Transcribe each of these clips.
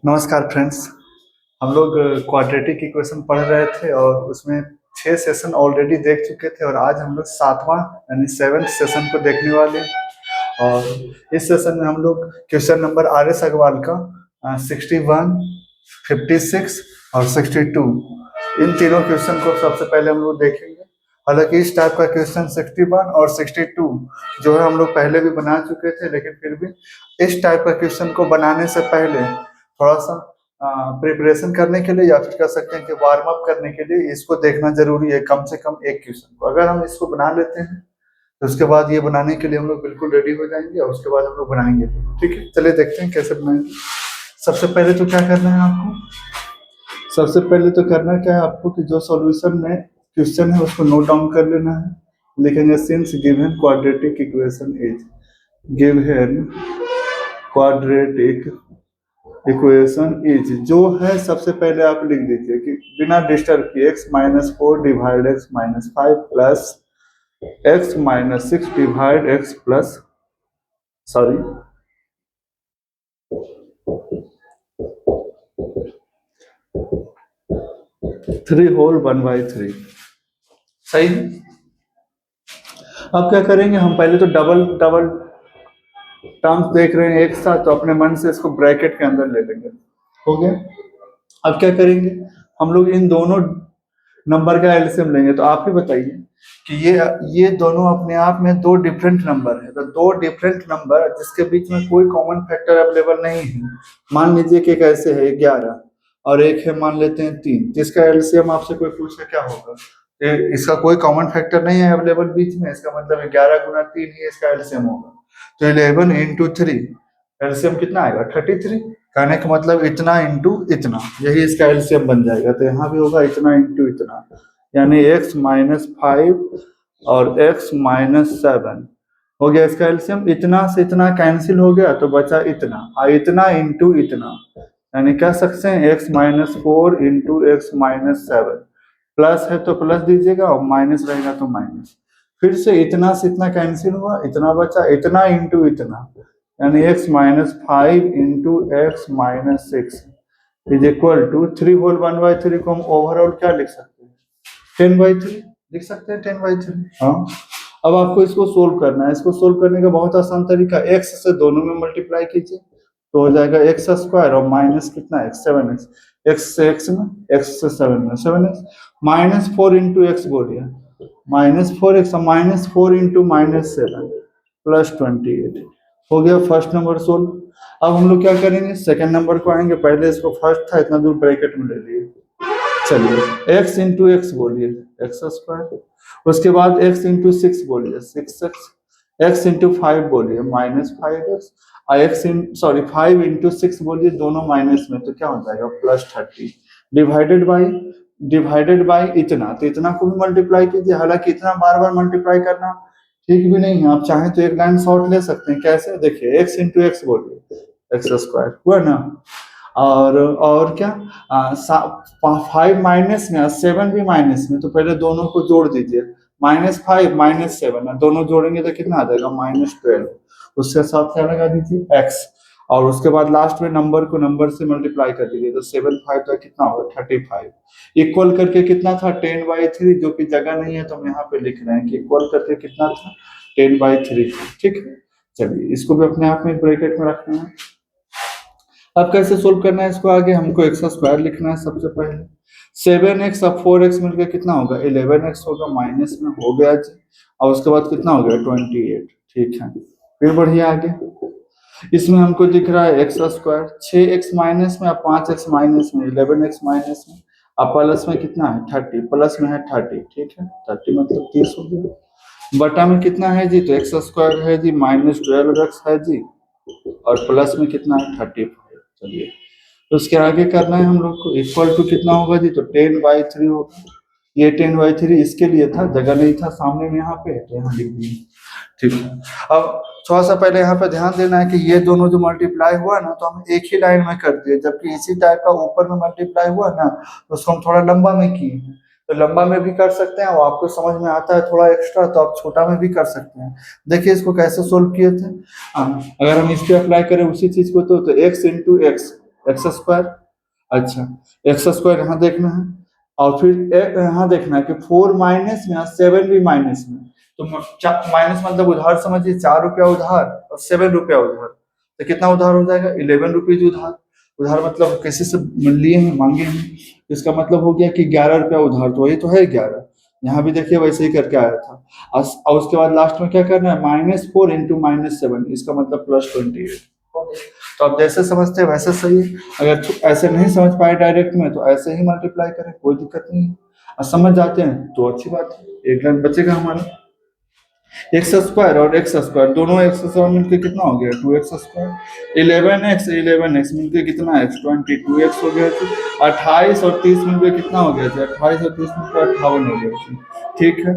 नमस्कार फ्रेंड्स। हम लोग क्वाड्रेटिक इक्वेशन पढ़ रहे थे और उसमें 6 सेशन ऑलरेडी देख चुके थे और आज हम लोग सातवां यानी सेवेंथ सेशन को देखने वाले हैं। और इस सेशन में हम लोग question number R S Agarwal का 61, 56 और 62 इन तीनों क्वेश्चन को सबसे पहले हम लोग देखेंगे। हालांकि इस टाइप का क्वेश्चन 61 और 62 जो है हम लोग पहले भी बना चुके थे, लेकिन फिर भी इस टाइप का क्वेश्चन को बनाने से पहले थोड़ा सा प्रिपरेशन करने के लिए या फिर कह सकते हैं कि वार्म अप करने के लिए इसको देखना जरूरी है। कम से कम एक क्वेश्चन को अगर हम इसको बना लेते हैं तो उसके बाद ये बनाने के लिए हम लोग बिल्कुल रेडी हो जाएंगे और उसके बाद हम लोग बनाएंगे। ठीक है, चलिए देखते हैं कैसे बनाएंगे। सबसे पहले तो क्या करना है आपको, सबसे पहले तो करना क्या है आपको कि जो सॉल्यूशन में क्वेश्चन है उसको नोट डाउन कर लेना है। लिखेंगे since given quadratic equation is given quadratic equation is जो है सबसे पहले आप लिख दीजिए कि बिना डिस्टर्ब किए x-4 divide x-5 plus x-6 divide x plus 3 whole 1/3। सही है। अब क्या करेंगे, हम पहले तो डबल डबल टर्म्स देख रहे हैं एक साथ, तो अपने मन से इसको ब्रैकेट के अंदर ले लेंगे। हो गया। अब क्या करेंगे, हम लोग इन दोनों नंबर का एलसीएम लेंगे। तो आप ही बताइए कि ये दोनों अपने आप में दो डिफरेंट नंबर है, तो दो डिफरेंट नंबर जिसके बीच में कोई कॉमन फैक्टर अवेलेबल नहीं है। मान लीजिए कि कैसे है 11 और एक है मान लेते हैं 3, जिसका एलसीएम आपसे कोई पूछे क्या होगा, इसका कोई कॉमन फैक्टर नहीं है अवेलेबल बीच में, इसका मतलब 11 गुना 3 ही इसका एलसीएम होगा। तो 11 इंटू 3 एलसीएम कितना आएगा 33। कहने का मतलब इतना इंटू इतना, यही इसका एलसीएम बन जाएगा। तो यहाँ भी होगा इतना इंटू इतना, यानी x-5 और x-7 हो गया इसका एलसीएम। इतना से इतना कैंसिल हो गया तो बचा इतना, और इतना इंटू इतना, यानी कह सकते हैं x-4 इंटू x-7। प्लस है तो प्लस दीजिएगा और माइनस रहेगा तो माइनस। फिर से इतना से इतना कैंसिल हुआ, इतना बचा, इतना इंटू इतना, यानी x-5 into x-6 is equal to 3 whole 1/3 को हम ओवरऑल क्या लिख सकते हैं 10/3 लिख सकते हैं 10/3। हाँ, अब आपको इसको सोल्व करना है। इसको सोल्व करने का बहुत आसान तरीका, x से दोनों में मल्टीप्लाई कीजिए तो हो जाएगा x² और माइनस कितना x 7x, x से x में, x से 7 में 7x, -4 इंटू x बोलिए, -4x, -4 इंटू -7 प्लस 28 हो गया फर्स्ट नंबर सोल्व। अब हम लोग क्या करेंगे, सेकंड नंबर को आएंगे। पहले इसको फर्स्ट था इतना दूर ब्रैकेट में ले लिए, चलिए x इंटू एक्स बोलिए x², उसके बाद x इंटू 6 बोलिए 6x, x इंटू 5 बोलिए -5x, और x सॉरी 5 इंटू 6 बोलिए दोनों माइनस में, तो क्या हो जाएगा +30 डिवाइडेड बाई इतना। तो इतना को भी मल्टीप्लाई कीजिए, हालांकि इतना बार बार मल्टीप्लाई करना ठीक भी नहीं है, आप चाहें तो एक लाइन शॉर्ट ले सकते हैं। कैसे, देखिए x इंटू एक्स बोलिए x² हुआ ना, और क्या 5 माइनस में 7 भी माइनस में, तो पहले दोनों को जोड़ दीजिए, -5 -7 दोनों जोड़ेंगे तो कितना आ जाएगा -12। उसके साथ क्या लगा दीजिए x, और उसके बाद लास्ट में नंबर को नंबर से मल्टीप्लाई कर दीजिए, तो 7 5 तो कितना होगा 35। इक्वल करके कितना था 10/3, जो कि जगह नहीं है तो हम यहाँ पे लिख रहे हैं कि इक्वल करके कितना था 10/3। ठीक है, चलिए इसको भी अपने आप में ब्रैकेट में रखना है। अब कैसे सोल्व करना है इसको, आगे हमको x² लिखना है सबसे पहले। 7x अब 4x मिलकर कितना होगा 11x होगा, माइनस में हो गया जी, और उसके बाद कितना हो गया 28। ठीक है, फिर बढ़िए आगे। इसमें हमको दिख रहा है x², 6x माइनस में, 5x माइनस में, 11x माइनस में, अब प्लस में कितना है 30, प्लस में है 30। ठीक है, 30 मतलब 30 हो गया। बटा में कितना है जी, तो x² है जी, -12x है जी, और प्लस में कितना है 35। चलिए तो उसके आगे करना है हम लोग को, इक्वल टू कितना होगा जी, तो 10/3 होगा। ये 10/3 इसके लिए था, जगह नहीं था सामने में यहाँ पे, तो यहाँ लिख दिए। ठीक है, अब थोड़ा सा पहले यहाँ पे ध्यान देना है कि ये दोनों जो मल्टीप्लाई हुआ ना, तो हम एक ही लाइन में कर दिए, जबकि इसी टाइप का ऊपर में मल्टीप्लाई हुआ ना तो उसको हम थोड़ा लंबा में किए। तो लंबा में भी कर सकते हैं, और आपको समझ में आता है थोड़ा एक्स्ट्रा तो आप छोटा में भी कर सकते हैं। देखिए इसको कैसे सोल्व किए थे। अगर हम इस पे अप्लाई करें उसी चीज को, तो x into x x square. अच्छा, एक्स स्क्वायर यहाँ देखना है, और फिर यहाँ देखना है कि 4 माइनस में और 7 भी माइनस में, तो माइनस मतलब उधार समझिए, 4 रुपया उधार और 7 रुपया उधार, तो कितना उधार हो जाएगा, 11 रुपीज उधार। उधार मतलब किसी से लिए हैं, मांगे हैं, इसका मतलब हो गया कि 11 रुपया उधार, तो वही तो है 11। यहाँ भी देखिए वैसे ही करके आया था। और उसके बाद लास्ट में क्या करना है, -4 इंटू -7, इसका मतलब +28। तो आप जैसे समझते हैं वैसे सही है, अगर ऐसे नहीं समझ पाए डायरेक्ट में तो ऐसे ही मल्टीप्लाई करें, कोई दिक्कत नहीं है। और समझ जाते हैं तो अच्छी बात है, एक लाइन बचेगा हमारा। एक्स स्क्वायर और एक्स स्क्वायर दोनों एक्स स्क्वायर मिलकर कितना हो गया, 2x स्क्वायर। 11x मिलकर कितना, x 22x हो गया। 28 और 30 मिलकर कितना हो गया, 28 और 30 मिलकर 58 हो गया। ठीक है,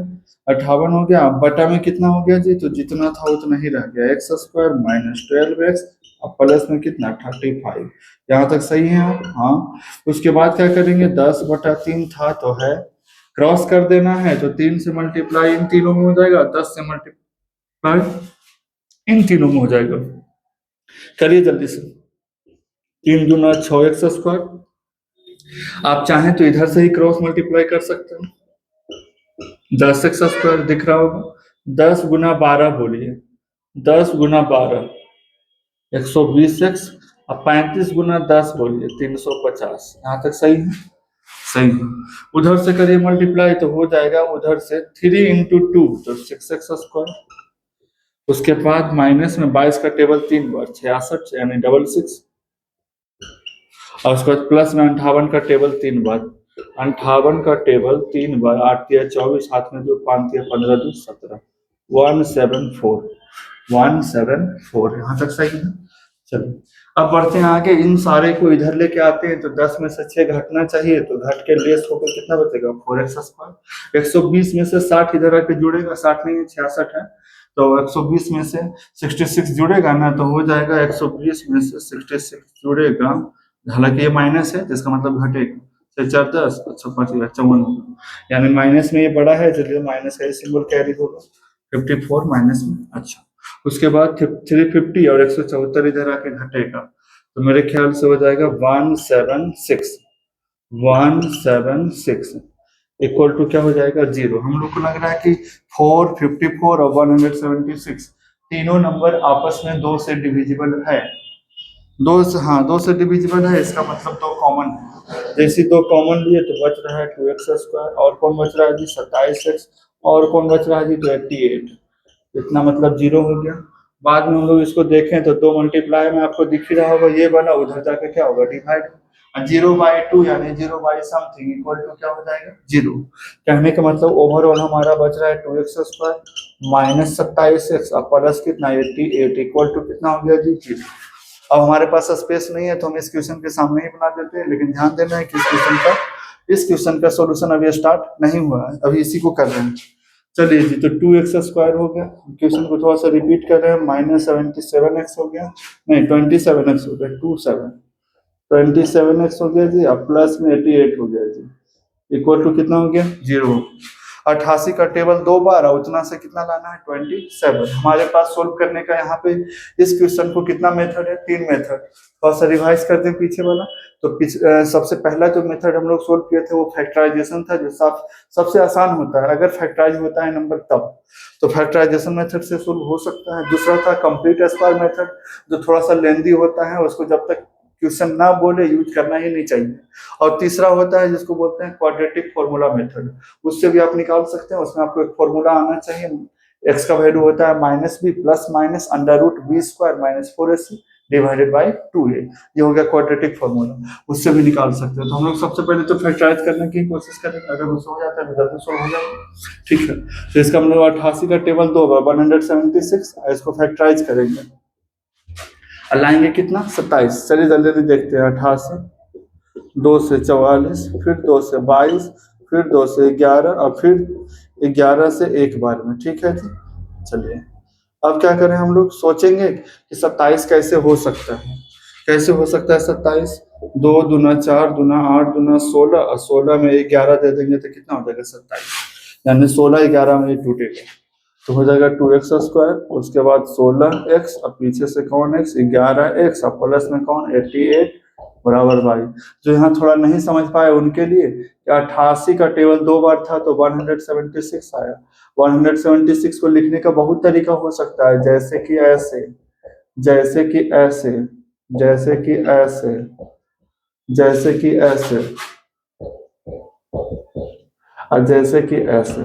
58 हो गया। बटा में कितना हो गया जी, तो जितना था उतना ही रह गया, एक्स स्क्वायर -12x और प्लस में कितना 35। यहाँ तक सही है आप? हाँ। उसके बाद क्या करेंगे, 10/3 था तो है, क्रॉस कर देना है तो 3 से मल्टीप्लाई इन तीनों में हो जाएगा, 10 से मल्टीप्लाई इन तीनों में हो जाएगा। करिए जल्दी से, 3 दूना 6x स्क्वायर। आप चाहें तो इधर से ही क्रॉस मल्टीप्लाई कर सकते हैं, 10x स्क्वायर दिख रहा होगा, 10 गुना 12 बोलिए, 10 गुना 12 120x, अब 35 गुना 10 बोलिए 350। यहाँ तक सही है? सही है। उधर से करिए मल्टीप्लाई तो हो जाएगा उधर से 3 इंटू 2 तो 6x स्क्वायर। उसके बाद माइनस में 22 का टेबल 3 बार 66 यानी 66, और उसके बाद प्लस में 58 का टेबल 3 बार, 58 का टेबल 3 बार, 8 तिया 24, हाथ में 2, 5 तिया 15, 2 17, 174 यहाँ तक सही है। चलिए अब बढ़ते हैं आगे, इन सारे को इधर लेके आते हैं तो 10 में से 6 घटना चाहिए, तो घट के लेस होकर कितना बचेगा, 4x स्क्वायर। 120 में से 60 इधर आके जुड़ेगा, 60 नहीं है 66 है, तो 120 में से 66 जुड़ेगा ना, तो हो जाएगा 120 में से 66 जुड़ेगा, हालांकि ये माइनस है तो इसका मतलब घटेगा, 6 4 10, अच्छा 5 54 होगा, यानी माइनस में ये बड़ा है, चलिए माइनस का सिंबल कैरी होगा, 54 माइनस में। अच्छा, उसके बाद 350 और 174 इधर आके घटेगा, तो मेरे ख्याल से हो जाएगा 176 इक्वल टू क्या हो जाएगा, 0। हम लोग को लग रहा है कि 454 और 176 तीनों नंबर आपस में 2 से डिविजिबल है, 2 से, हाँ 2 से डिविजिबल है, इसका मतलब 2 कॉमन है। जैसे 2 कॉमन लिए तो बच रहा है 2x स्क्वायर, और कौन बच रहा है जी 27x, और कौन बच रहा है जी 28, इतना मतलब 0 हो गया। बाद में हम लोग इसको देखें तो 2 मल्टीप्लाई में आपको दिख ही रहा होगा, ये बना उधर जाके क्या होगा, डिवाइड, 0/2 यानी 0 समथिंग इक्वल टू क्या हो जाएगा, 0। कहने का मतलब ओवरऑल हमारा बच रहा है 2x स्क्वायर -27x और प्लस कितना 88 इक्वल टू कितना हो गया जी, 0। अब हमारे पास स्पेस नहीं है तो हम इस क्वेश्चन के सामने ही बना देते हैं, लेकिन ध्यान देना है कि इस क्वेश्चन का सॉल्यूशन अभी स्टार्ट नहीं हुआ है, अभी इसी को कर रहे हैं। चलिए जी, तो 2x स्क्वायर हो गया, क्वेश्चन को थोड़ा सा रिपीट कर रहे हैं, -77x हो गया, नहीं 27x हो गया, 27x हो गया जी, अब प्लस में 88 हो गया जी, इक्वल टू कितना हो गया, 0। 88 का टेबल 2 बार और उतना से कितना लाना है, 27। हमारे पास सोल्व करने का यहाँ पे इस क्वेश्चन को कितना मेथड है, 3 मेथड। थोड़ा सा रिवाइज करते हैं पीछे वाला, तो सबसे पहला जो मेथड हम लोग सोल्व किए थे वो फैक्टराइजेशन था, जो सबसे आसान होता है, अगर फैक्टराइज होता है नंबर तब, तो फैक्टराइजेशन मेथड से सोल्व हो सकता है। दूसरा था कंप्लीट स्क्वायर मेथड, जो थोड़ा सा लेंदी होता है, उसको जब तक क्वेश्चन ना बोले यूज करना ही नहीं चाहिए। और तीसरा होता है जिसको बोलते हैं क्वाड्रेटिक फॉर्मूला मेथड, उससे भी आप निकाल सकते हैं, उसमें आपको एक फॉर्मूला आना चाहिए, x का वैल्यू होता है -b plus minus √b² -4ac divided by 2a, ये हो गया क्वाड्रेटिक फॉर्मूला, उससे भी निकाल सकते हैं। तो हम लोग सबसे पहले तो फैक्टराइज करने की कोशिश करेंगे, अगर उससे हो जाता है तो जल्दी सॉल्व हो जाएगा, ठीक है। तो इसका हम लोग 88 का टेबल 2 बार 176, इसको फैक्टराइज करेंगे, लाएंगे कितना 27। चलिए जल्दी जल्दी देखते हैं, 88, 2 से 44, फिर 2 से 22, फिर 2 से 11 और फिर 11 से एक बार में, ठीक है जी। चलिए अब क्या करें, हम लोग सोचेंगे कि 27 कैसे हो सकता है, कैसे हो सकता है 27, 2 दूना 4 दूना 8 दूना 16 और 16 में 11 दे देंगे तो कितना हो जाएगा 27, यानी 16 11 में टूटेगा, तो हो जाएगा 2x स्क्वायर, उसके बाद 16x और पीछे से कौन x 11x और प्लस में कौन 88 बराबर भाई। जो यहाँ थोड़ा नहीं समझ पाए उनके लिए, 88 का टेबल 2 बार था तो 176 आया। 176 को लिखने का बहुत तरीका हो सकता है, जैसे कि ऐसे, जैसे कि ऐसे, जैसे कि ऐसे, जैसे कि ऐसे, और जैसे कि ऐसे।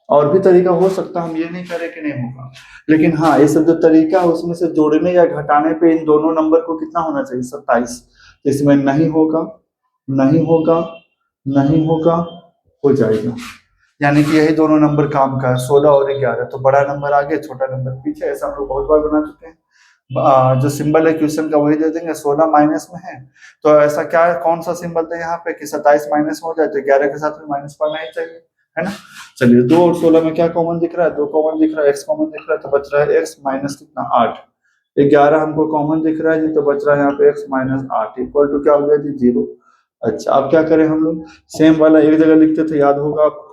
और भी तरीका हो सकता है, हम ये नहीं करें कि नहीं होगा, लेकिन हाँ ये सब जो तरीका है उसमें से जोड़ने या घटाने पे इन दोनों नंबर को कितना होना चाहिए, 27। इसमें नहीं होगा, नहीं होगा, नहीं होगा, हो जाएगा। यानी कि यही दोनों नंबर काम का है, 16 और 11। तो बड़ा नंबर आगे, छोटा नंबर पीछे, ऐसा हम लोग बहुत बार बना चुके हैं। जो सिंबल है क्वेश्चन का वही दे देंगे, 16 माइनस में है तो ऐसा क्या है, कौन सा सिंबल था यहाँ पे कि 27 माइनस हो जाए, तो 11 के साथ में माइनस पड़ना ही चाहिए, है ना। चलिए 2 और 16 में क्या कॉमन दिख रहा है, 2 कॉमन दिख रहा है, एक्स कॉमन दिख रहा है, तो बच रहा है एक्स माइनस कितना 8। 11 हमको कॉमन दिख रहा है जी, तो बच रहा है यहाँ पे एक्स माइनस 8 इक्वल टू क्या हो गया जी, 0। अच्छा अब क्या करें हम लोग, सेम वाला एक जगह लिखते थे, याद होगा आपको,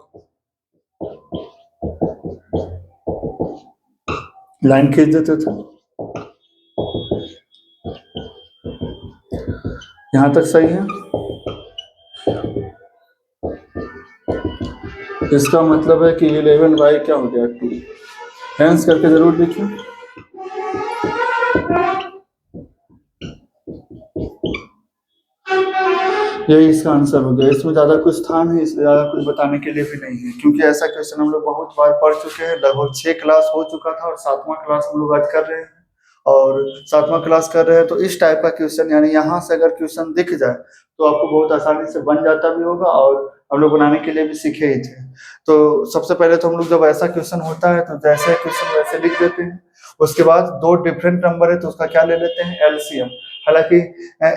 लाइन खींच देते थे। यहां तक सही है। इसका मतलब है कि 11 बाई क्या हो गया 2। हेंस करके जरूर लिखिए। यही इसका आंसर हो गया। इसमें ज्यादा कुछ था नहीं, इसलिए ज्यादा कुछ बताने के लिए भी नहीं है, क्योंकि ऐसा क्वेश्चन हम लोग बहुत बार पढ़ चुके हैं। लगभग 6 क्लास हो चुका था और 7वां क्लास हम लोग आज कर रहे हैं, और 7वां क्लास कर रहे हैं। तो इस टाइप का क्वेश्चन, यानी यहाँ से अगर क्वेश्चन दिख जाए तो आपको बहुत आसानी से बन जाता भी होगा, और हम लोग बनाने के लिए भी सीखे ही थे। तो सबसे पहले तो हम लोग जब ऐसा क्वेश्चन होता है तो जैसे क्वेश्चन वैसे लिख देते हैं। उसके बाद 2 डिफरेंट नंबर है तो उसका क्या ले लेते हैं, एलसीएम। हालांकि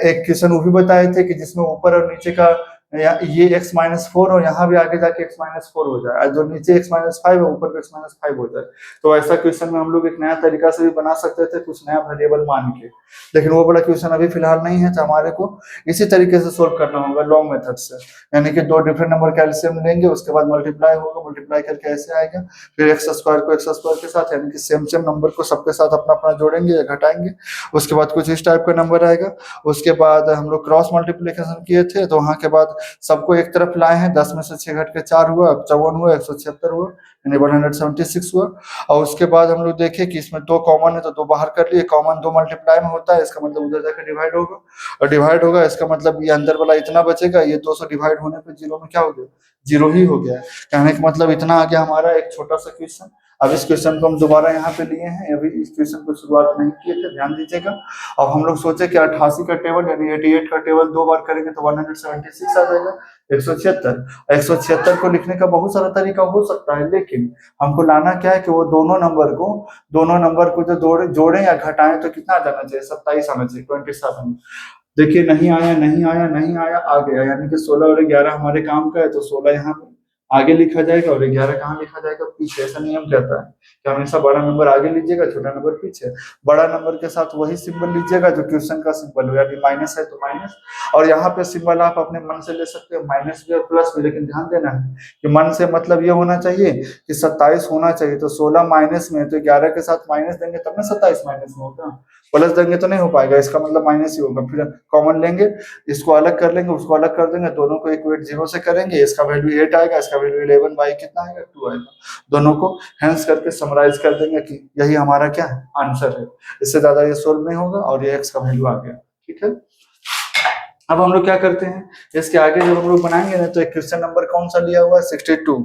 एक क्वेश्चन वो भी बताए थे कि जिसमें ऊपर और नीचे का ये x-4 और यहाँ भी आगे जाके x-4 हो जाए, जो नीचे x-5 है ऊपर भी x-5 हो जाए। तो ऐसा क्वेश्चन में हम लोग एक नया तरीका से भी बना सकते थे, कुछ नया वेरिएबल मान के। लेकिन वो बड़ा क्वेश्चन अभी फिलहाल नहीं है, तो हमारे को इसी तरीके से सोल्व करना होगा, लॉन्ग मेथड से। यानी कि 2 डिफरेंट नंबर का एलसीएम लेंगे, उसके बाद मल्टीप्लाई होगा, मल्टीप्लाई करके ऐसे आएगा, फिर एक्स स्क्वायर को एक्स स्क्वायर के साथ, यानी कि सेम सेम नंबर को सबके साथ अपना अपना जोड़ेंगे या घटाएंगे। उसके बाद कुछ इस टाइप का नंबर आएगा। उसके बाद हम लोग क्रॉस मल्टीप्लीकेशन किए थे, तो वहां के बाद सबको एक तरफ लाए हैं, 10 में से 6 घट के 4 हुआ, 54 हुआ, 176 हुआ, यानी 176 हुआ। और उसके बाद हम लोग देखे कि इसमें 2 कॉमन है तो 2 बाहर कर लिए, कॉमन 2 मल्टीप्लाई में होता है, इसका मतलब उधर जाकर डिवाइड होगा, और डिवाइड होगा इसका मतलब ये अंदर वाला इतना बचेगा, ये 2 से डिवाइड होने पे 0 में क्या हो गया, 0 ही हो गया है। कहने का मतलब इतना आ गया हमारा एक छोटा सा क्वेश्चन। अब इस क्वेश्चन को हम दोबारा यहाँ पे लिए हैं, अभी इस क्वेश्चन को शुरुआत नहीं किए थे, ध्यान दीजिएगा। अब हम लोग सोचे कि 88 का टेबल यानी 88 का टेबल 2 बार करेंगे तो 176 आ जाएगा, 176। 176 को लिखने का बहुत सारा तरीका हो सकता है, लेकिन हमको लाना क्या है कि वो दोनों नंबर को जो जोड़े या घटाएं तो कितना आ जाना चाहिए, 27 आना चाहिए, 27। देखिए नहीं आया, नहीं आया, नहीं आया, आ गया, यानी कि 16 और 11 हमारे काम का है, तो 16 यहाँ पे आगे लिखा जाएगा और 11 कहाँ लिखा जाएगा, पीछे। ऐसा नियम कहता है कि हमेशा बड़ा नंबर आगे लीजिएगा, छोटा नंबर पीछे। बड़ा नंबर के साथ वही सिंबल लीजिएगा जो क्वेश्चन का सिंबल हो, यानी माइनस है तो माइनस। और यहाँ पे सिंबल आप अपने मन से ले सकते हो, माइनस भी और प्लस भी, लेकिन ध्यान देना है कि मन से मतलब ये होना चाहिए कि 27 होना चाहिए। तो 16 माइनस में, तो 11 के साथ माइनस देंगे तब ना 27 माइनस में होगा, प्लस देंगे तो नहीं हो पाएगा, इसका मतलब माइनस ही होगा। फिर कॉमन लेंगे, इसको अलग कर लेंगे, उसको अलग कर देंगे, दोनों को इक्वेट 0 से करेंगे, इसका वैल्यू 8 आएगा, इसका वैल्यू 11 बाई कितना आएगा, 2 आएगा। दोनों को हेंस करके समराइज कर देंगे कि यही हमारा क्या है, आंसर है। इससे ज्यादा ये सोल्व नहीं होगा, और ये एक्स का वैल्यू आ गया, ठीक है। अब हम लोग क्या करते हैं, इसके आगे जब हम लोग बनाएंगे ना, तो एक क्वेश्चन नंबर कौन सा लिया हुआ है, 62।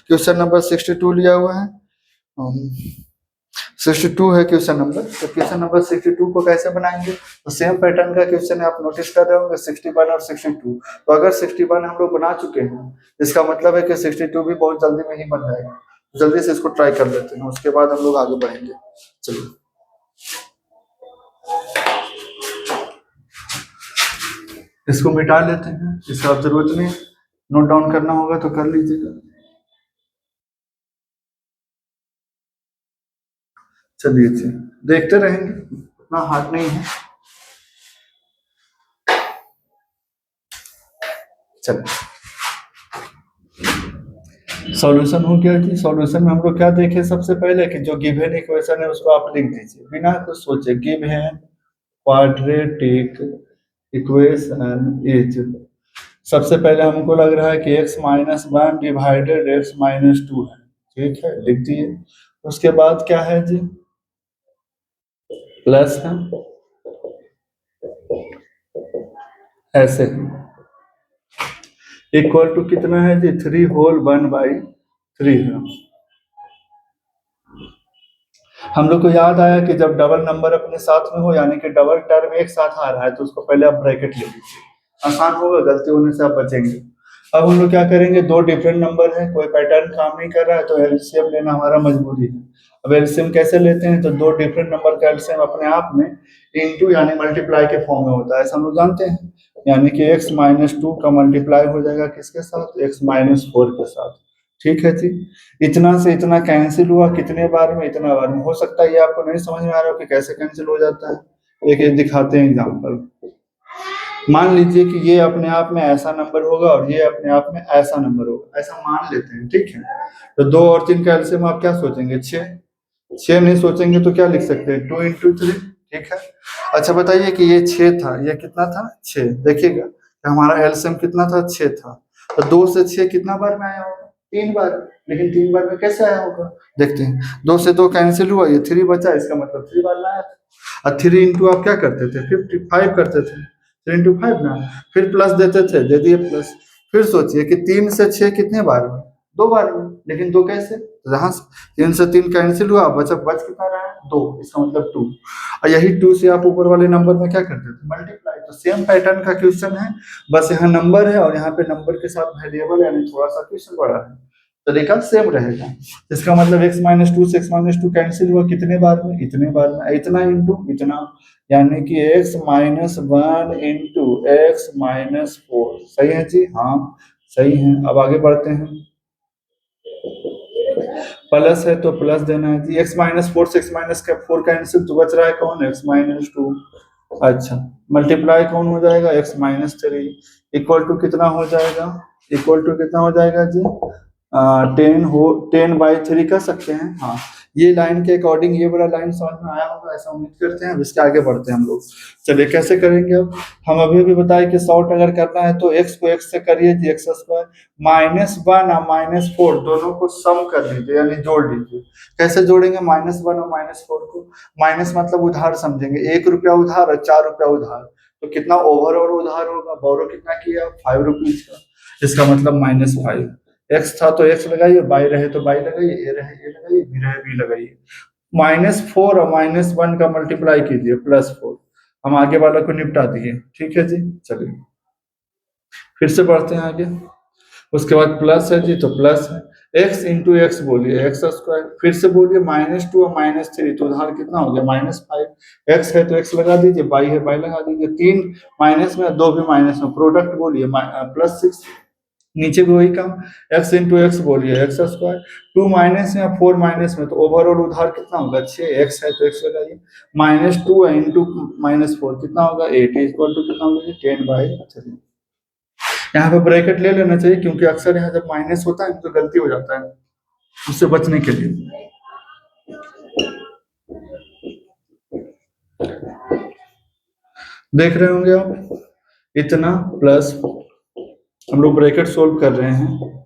क्वेश्चन नंबर 62 लिया हुआ है, 62 है क्वेश्चन नंबर। तो क्वेश्चन नंबर 62 को कैसे बनाएंगे, तो सेम पैटर्न का क्वेश्चन है, आप नोटिस कर रहे होंगे 61 और 62। तो अगर 61 हम लोग बना चुके हैं, इसका मतलब है कि 62 भी बहुत जल्दी में ही बन जाएगा। जल्दी से इसको ट्राई कर लेते हैं, उसके बाद हम लोग आगे बढ़ेंगे। चलिए इसको मिटा लेते हैं, इसका अब जरूरत नहीं, नोट डाउन करना होगा तो कर लीजिएगा। चलिए देखते रहेंगे, उतना हार्ड नहीं है। चलिए सॉल्यूशन हो गया जी। सॉल्यूशन में हम लोग क्या देखे, सबसे पहले कि जो गिवन इक्वेशन है उसको आप लिख दीजिए बिना कुछ सोचे, गिवन क्वाड्रेटिक इक्वेशन इज, सबसे पहले हमको लग रहा है कि x-1 डिवाइडेड x-2 है, ठीक है लिख दिए। उसके बाद क्या है जी, प्लस है, ऐसे इक्वल टू कितना है जी, 3/1/3 है। हम लोग को याद आया कि जब डबल नंबर अपने साथ में हो, यानी कि डबल टर्म एक साथ आ रहा है, तो उसको पहले आप ब्रैकेट ले लीजिए, आसान होगा, गलती होने से आप बचेंगे। अब हम लोग क्या करेंगे, दो डिफरेंट नंबर है, कोई पैटर्न काम नहीं कर रहा है, तो एलसीएम लेना हमारा मजबूरी है। अब एलसीएम कैसे लेते हैं, तो दो डिफरेंट नंबर का एलसीएम अपने आप में इंटू यानी मल्टीप्लाई के फॉर्म में होता है, ऐसा हम लोग जानते हैं। यानी कि x-2 का मल्टीप्लाई हो जाएगा किसके साथ, x-4 के साथ, ठीक है जी। इतना से इतना कैंसिल हुआ कितने बार में, इतना बार में। हो सकता है ये आपको नहीं समझ में आ रहा हो कि कैसे कैंसिल हो जाता है, एक दिखाते हैं एग्जाम्पल। मान लीजिए कि ये अपने आप में ऐसा नंबर होगा और ये अपने आप में ऐसा नंबर होगा, ऐसा मान लेते हैं, ठीक है। तो 2 और 3 का एलसीएम आप क्या सोचेंगे, 6। 6 नहीं सोचेंगे तो क्या लिख सकते हैं, 2 × 3, ठीक है। अच्छा बताइए कि ये 6 था, ये कितना था, 6। देखिएगा हमारा एलसीएम कितना था, 6 था। तो 2 से 6 कितना बार में आया होगा, 3 बार। लेकिन 3 बार में कैसे आया होगा, देखते हैं। 2 से 2 कैंसिल हुआ, ये 3 बचा, इसका मतलब 3 बार में आया था। और 3 इंटू आप क्या करते थे, 55 करते थे, 3 × 5 ना, फिर प्लस देते थे, दे दिए प्लस। फिर सोचिए कि 3 से 6 कितने बार में, 2 बार में। लेकिन 2 कैसे, जहां 3 से 3 कैंसिल हुआ, बच कितना रहा है, 2, इसका मतलब 2। और यही 2 से आप ऊपर वाले नंबर में क्या करते थे, मल्टीप्लाई। तो सेम पैटर्न का क्वेश्चन है, बस यहाँ नंबर है और यहाँ पे नंबर के साथ वेरिएबल यानी थोड़ा सा क्वेश्चन बड़ा है, तरीका सेम रहेगा। इसका मतलब x-2 से x-2 कैंसिल हुआ कितने बार में, इतने बार में। इतना इंटू इतना, यानी कि x-1 इंटू x-4, सही है जी, हाँ सही है। अब आगे बढ़ते हैं, प्लस है तो प्लस देना है जी। x-4 से x-4 कैंसिल, तो बच रहा है कौन, x-2। अच्छा, मल्टीप्लाई कौन हो जाएगा, x-3, इक्वल टू कितना हो जाएगा, इक्वल टू कितना हो जाएगा जी, 10/3 कर सकते हैं, हाँ। ये लाइन के अकॉर्डिंग ये वाला लाइन समझ में आया होगा, ऐसा उम्मीद करते हैं। अब इसके आगे बढ़ते हैं हम लोग। चलिए कैसे करेंगे, अब हम अभी भी बताए कि सॉर्ट अगर करना है तो x को x से करिए जी, x स्क्वायर -1 और -4 दोनों को सम कर लीजिए, यानी जोड़ लीजिए। कैसे जोड़ेंगे, -1 और -4 को, माइनस मतलब उधार समझेंगे, 1 रुपया उधार और 4 रुपया उधार, तो कितना ओवरऑल उधार होगा, बोरो कितना किया, 5 रुपीज का, इसका मतलब -5। एक्स था तो एक्स लगाइए, बाई रहे तो बाई लगाइए, ए रहे ए लगाइए, बी रहे बी लगाइए। -4 और -1 का मल्टीप्लाई कीजिए, +4। हम आगे वाला को निपटा दिए, ठीक है जी। चलिए फिर से बढ़ते हैं आगे। उसके बाद प्लस है जी, तो प्लस है, x इंटू एक्स बोलिए, x²। फिर से बोलिए -2 और -3, तो उधार कितना हो गया, -5। x है तो x लगा दीजिए, बाई है बाई लगा दीजिए, 3 माइनस में 2 भी माइनस में, प्रोडक्ट बोलिए +6। नीचे भी वही काम, x इंटू एक्स बोलिए, x²। 2 माइनस में 4 माइनस में, तो ओवरऑल उधार कितना होगा, 6। x है तो x लगाइए, -2 इंटू -4 कितना होगा, 8, इक्वल टू कितना होगा, 10/3। यहाँ पे ब्रैकेट ले लेना चाहिए, क्योंकि अक्सर यहाँ जब माइनस होता है तो गलती हो जाता है, उससे बचने के लिए। देख रहे होंगे आप, इतना प्लस, हम लोग ब्रैकेट सोल्व कर रहे हैं,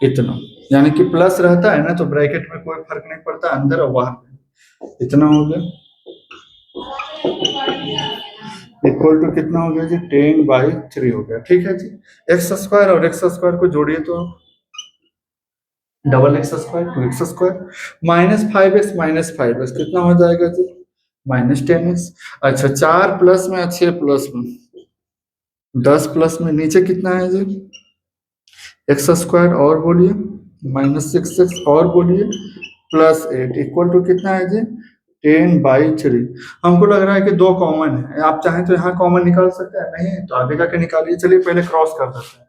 इतना, यानी कि प्लस रहता है ना तो ब्रैकेट में कोई फर्क नहीं पड़ता, अंदर और बाहर। इतना हो गया, इक्वल टू कितना हो गया जी, 10/3 हो गया, ठीक है जी। x² और x² को जोड़िए, तो डबल x² 2x², -5x कितना हो जाएगा जी, -10x। अच्छा, 4 प्लस में 6 प्लस में 10 प्लस में नीचे कितना है जी, x² और बोलिए, -6x और बोलिए, +8 इक्वल टू कितना है जी, 10/3। हमको लग रहा है कि 2 कॉमन है, आप चाहें तो यहाँ कॉमन निकाल सकते हैं, नहीं तो आगे जाके निकालिए। चलिए पहले क्रॉस कर देते हैं,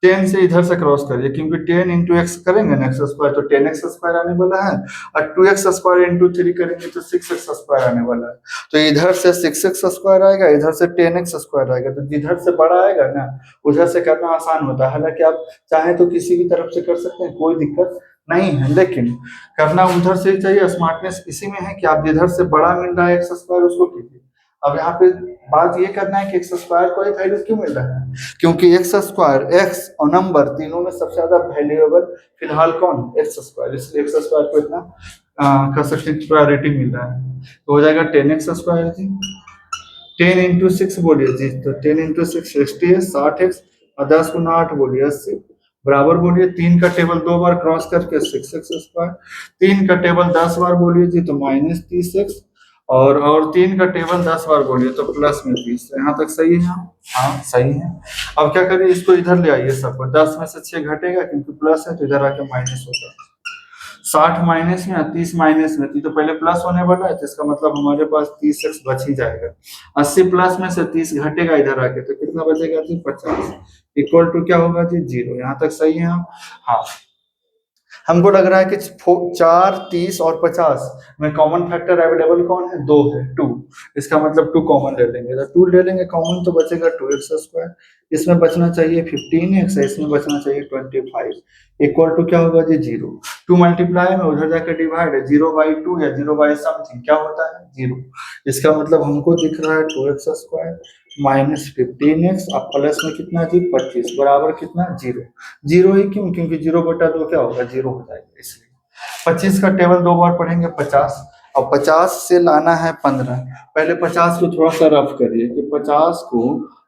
10 से इधर से क्रॉस करिए, क्योंकि 10 इंटू एक्स करेंगे ना x² तो 10x² आने वाला है, और 2x² इंटू 3 करेंगे तो 6x² आने वाला है। तो इधर से 6x² आएगा, इधर से 10x² आएगा, तो जिधर से बड़ा आएगा ना उधर से करना आसान होता है। हालांकि आप चाहे तो किसी भी तरफ से कर सकते हैं, कोई दिक्कत नहीं है, लेकिन करना उधर से ही चाहिए। स्मार्टनेस इसी में है कि आप जिधर से बड़ा मिल रहा है x² उसको कीजिए, अब यहाँ पे बात ये करना है कि एक्स स्क्वायर को एक वैल्यू क्यों मिल रहा है, क्योंकि एक्स स्क्वायर, एक्स और नंबर तीनों में सबसे ज्यादा वैल्यूएबल फिलहाल कौन है, एक्स स्क्वायर, इसलिए एक्स स्क्वायर को इतना कह सकते हैं प्रायोरिटी मिल रहा है। तो हो जाएगा 10x स्क्वायर जी, 10 × 6 बोलिए जी, तो 10 × 6 60 है, 60x, और 10 × 8 बोलिए 80, बराबर बोलिए 3 का टेबल 2 बार क्रॉस करके 6x स्क्वायर, 3 का टेबल 10 बार बोलिए जी तो -30x, और 3 का टेबल 10 बार बोलिए तो +30। यहाँ तक सही है? हाँ सही है। अब क्या करिए, इसको इधर ले आइए, सबको 10 में से 6 घटेगा क्योंकि प्लस है तो इधर आके माइनस होगा, 60 माइनस में 30 माइनस में, तो पहले प्लस होने वाला है तो इसका मतलब हमारे पास 30x बच ही जाएगा। 80 प्लस में से 30 घटेगा इधर आके तो कितना बचेगा जी 50, इक्वल टू क्या होगा जी 0। यहाँ तक सही है? हाँ। हमको लग रहा है कि 4, 30 और 50 में कॉमन फैक्टर अवेलेबल कौन है, 2 है, 2। इसका मतलब 2 कॉमन ले लेंगे, तो 2 ले लेंगे कॉमन तो बचेगा 2x स्क्वायर, इसमें बचना चाहिए 15x, इसमें बचना चाहिए 25, इक्वल टू क्या होगा जी 0। 2 मल्टीप्लाई में उधर जाकर डिवाइड है, 0/2 या 0/समथिंग क्या होता है 0। इसका मतलब हमको दिख रहा है 2x स्क्वायर -15x अब प्लस में कितना जी 25 बराबर कितना 0। 0 ही क्यों, क्योंकि 0/2 क्या होगा 0 हो जाएगा, इसलिए 25 का टेबल 2 बार पढ़ेंगे 50, और 50 से लाना है 15। पहले 50 को थोड़ा सा रफ करिए कि 50 को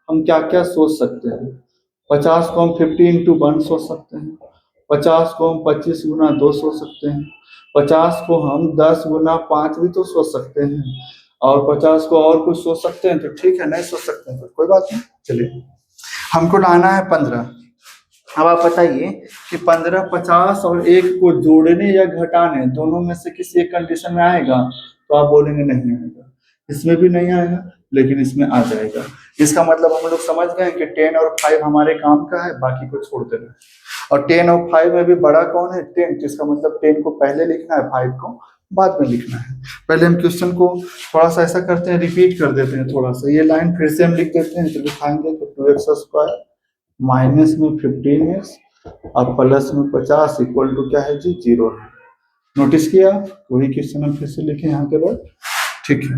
हम क्या क्या सोच सकते हैं। 50 को हम 50 × 1 सोच सकते हैं, 50 को हम 25 × 2 सोच सकते हैं, 50 को हम 10 × 5 भी तो सोच सकते हैं, और 50 को और कुछ सोच सकते हैं तो ठीक है, नहीं सोच सकते हैं तो कोई बात नहीं। चलिए हमको लाना है 15। अब आप बताइए कि 15, 50 और 1 को जोड़ने या घटाने दोनों में से किसी एक कंडीशन में आएगा, तो आप बोलेंगे नहीं आएगा, इसमें भी नहीं आएगा लेकिन इसमें आ जाएगा। इसका मतलब हम लोग समझ गए कि 10 और 5 हमारे काम का है, बाकी को छोड़ देना है। और 10 और 5 में भी बड़ा कौन है 10, तो इसका मतलब 10 को पहले लिखना है, 5 को बाद में लिखना है। पहले हम क्वेश्चन को थोड़ा सा ऐसा करते हैं, रिपीट कर देते हैं थोड़ा सा, ये लाइन फिर से हम लिख देते हैं, तो लिखाएंगे कि 2x स्क्वायर माइनस में 15x और प्लस में 50 इक्वल टू क्या है जी 0 है। नोटिस किया? वही क्वेश्चन हम फिर से लिखे यहाँ के बाद, ठीक है।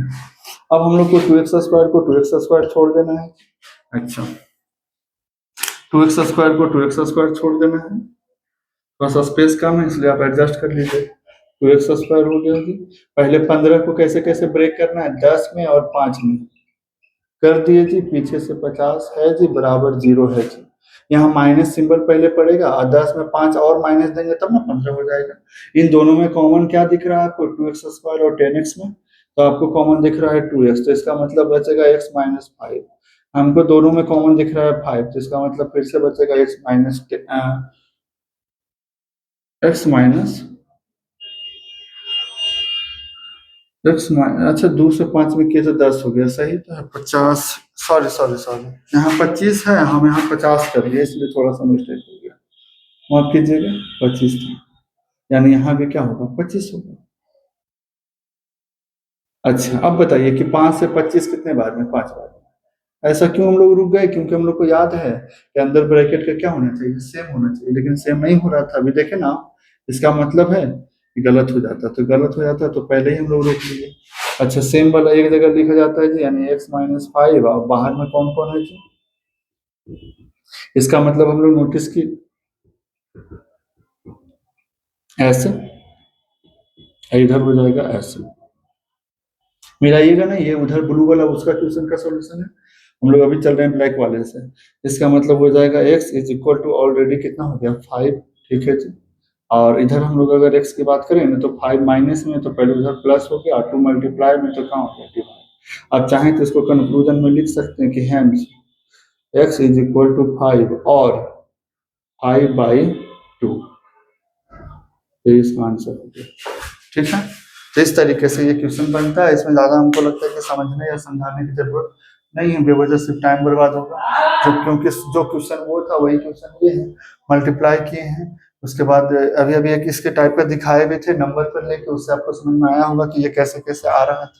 अब हम लोग को 2x स्क्वायर को 2x स्क्वायर छोड़ देना है। अच्छा, 2x स्क्वायर को 2x स्क्वायर छोड़ देना है, थोड़ा सा स्पेस कम है इसलिए आप एडजस्ट कर लीजिए। 2x स्क्वायर हो गया जी। पहले 15 को कैसे कैसे ब्रेक करना है, 10 में और 5 में कर दिए जी, पीछे से 50 है जी बराबर 0 है जी। यहाँ माइनस सिंबल पहले पड़ेगा और 10 में 5 और माइनस देंगे तब ना 15 हो जाएगा। इन दोनों में कॉमन क्या दिख रहा है आपको, 2x स्क्वायर और 10x में, तो आपको कॉमन दिख रहा है 2x, तो इसका मतलब बचेगा x - 5। हमको दोनों में कॉमन दिख रहा है 5, तो इसका मतलब फिर से बचेगा x अच्छा 2 से 5 में किए तो 10 हो गया, सही तो है 50, सॉरी यहाँ 25 है, हम यहाँ 50 कर दिए इसलिए थोड़ा सा मिस्टेक हो गया, माफ कीजिएगा 25 था, यानी यहाँ भी क्या होगा 25 होगा। अच्छा अब बताइए कि 5 से 25 कितने बार में, 5 बार में। ऐसा क्यों हम लोग रुक गए, क्योंकि हम लोग को याद है कि अंदर ब्रैकेट का क्या होना चाहिए, सेम होना चाहिए, लेकिन सेम नहीं हो रहा था। अभी देखे ना, इसका मतलब है कि गलत हो जाता, तो गलत हो जाता तो पहले ही हम लोग रोक लिए। अच्छा सेम वाला एक जगह लिखा जाता है जी, यानी x - 5 और बाहर में कौन कौन है जी, इसका मतलब हम लोग नोटिस की ऐसे, इधर हो जाएगा ऐसे, मिलाइएगा ना, ये उधर ब्लू वाला उसका क्वेश्चन का सॉल्यूशन है, हम लोग अभी चल रहे हैं ब्लैक वाले से। इसका मतलब हो जाएगा x = ऑलरेडी कितना हो गया 5, ठीक है जी। और इधर हम लोग अगर x की बात करें ना तो 5 माइनस में तो पहले उधर प्लस हो गया, 2 मल्टीप्लाई में तो कहाँ हो गया डिवाइड। आप चाहें तो इसको कंक्लूजन में लिख सकते हैं कि हेंस x = 5 और 5/2, ये इसका आंसर हो गया, ठीक है। तो इस तरीके से ये क्वेश्चन बनता है, इसमें ज़्यादा हमको लगता है कि समझने या समझाने की जरूरत नहीं है, बेवजह सिर्फ टाइम बर्बाद होगा, क्योंकि जो क्वेश्चन वो था वही क्वेश्चन ये है, मल्टीप्लाई किए हैं। उसके बाद अभी अभी एक इसके टाइप का दिखाए भी थे नंबर पर लेके, उससे आपको समझ में आया होगा कि ये कैसे कैसे आ रहा था।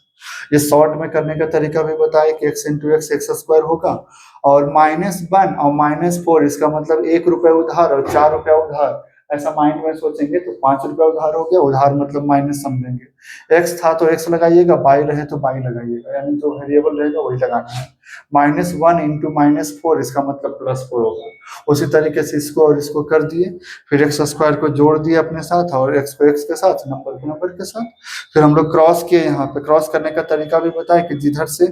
ये शॉर्ट में करने का तरीका भी बताया कि x × x स्क्वायर होगा, और -1 और -4, इसका मतलब 1 रुपया उधार और 4 रुपया उधार, ऐसा माइंड में सोचेंगे तो 5 रुपया उधार हो गया, उधार मतलब माइनस समझेंगे। एक्स था तो एक्स लगाइएगा, बाई रहे तो बाई लगाइएगा, यानी जो वेरिएबल रहेगा वही लगाना है। -1 इंटू -4 इसका मतलब +4 होगा। उसी तरीके से इसको और इसको कर दिए, फिर एक्स स्क्वायर को जोड़ दिए अपने साथ और एक्स को एक्स के साथ, नंबर को नंबर के साथ। फिर हम लोग क्रॉस किए, यहाँ पे क्रॉस करने का तरीका भी बताया कि जिधर से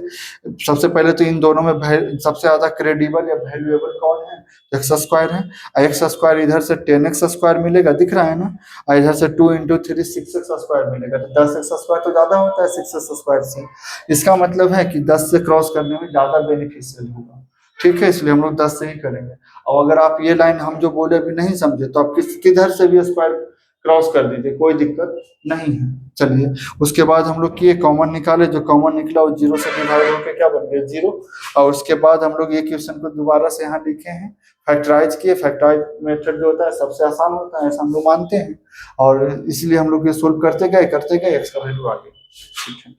सबसे पहले तो इन दोनों में सबसे ज्यादा क्रेडिबल या वैल्यूएबल कौन है, एक्स स्क्वायर है। एक्स स्क्वायर इधर से 10x स्क्वायर मिलेगा, दिख रहा है ना, और इधर से 2 इंटू 3 6x स्क्वायर मिलेगा, तो 10x स्क्वायर तो ज्यादा होता है 6x स्क्वायर से। इसका मतलब है कि 10 से क्रॉस करने में ज्यादा बेनिफिशियल होगा, ठीक है, इसलिए हम लोग 10 से ही करेंगे। और अगर आप ये लाइन हम जो बोले अभी नहीं समझे तो आप किधर से भी स्क्वायर क्रॉस कर दीजिए, कोई दिक्कत नहीं है। चलिए, उसके बाद हम लोग किए कॉमन निकाले, जो कॉमन निकला वो 0 से डिवाइड होकर क्या बन गया 0। और उसके बाद हम लोग ये क्वेश्चन को दोबारा से यहाँ लिखे हैं, फैक्टराइज किए। फैक्टराइज मेथड जो होता है सबसे आसान होता है, ऐसा हम लोग मानते हैं, और इसलिए हम लोग ये सोल्व करते गए एक्स का वैल्यू आ गया, ठीक है।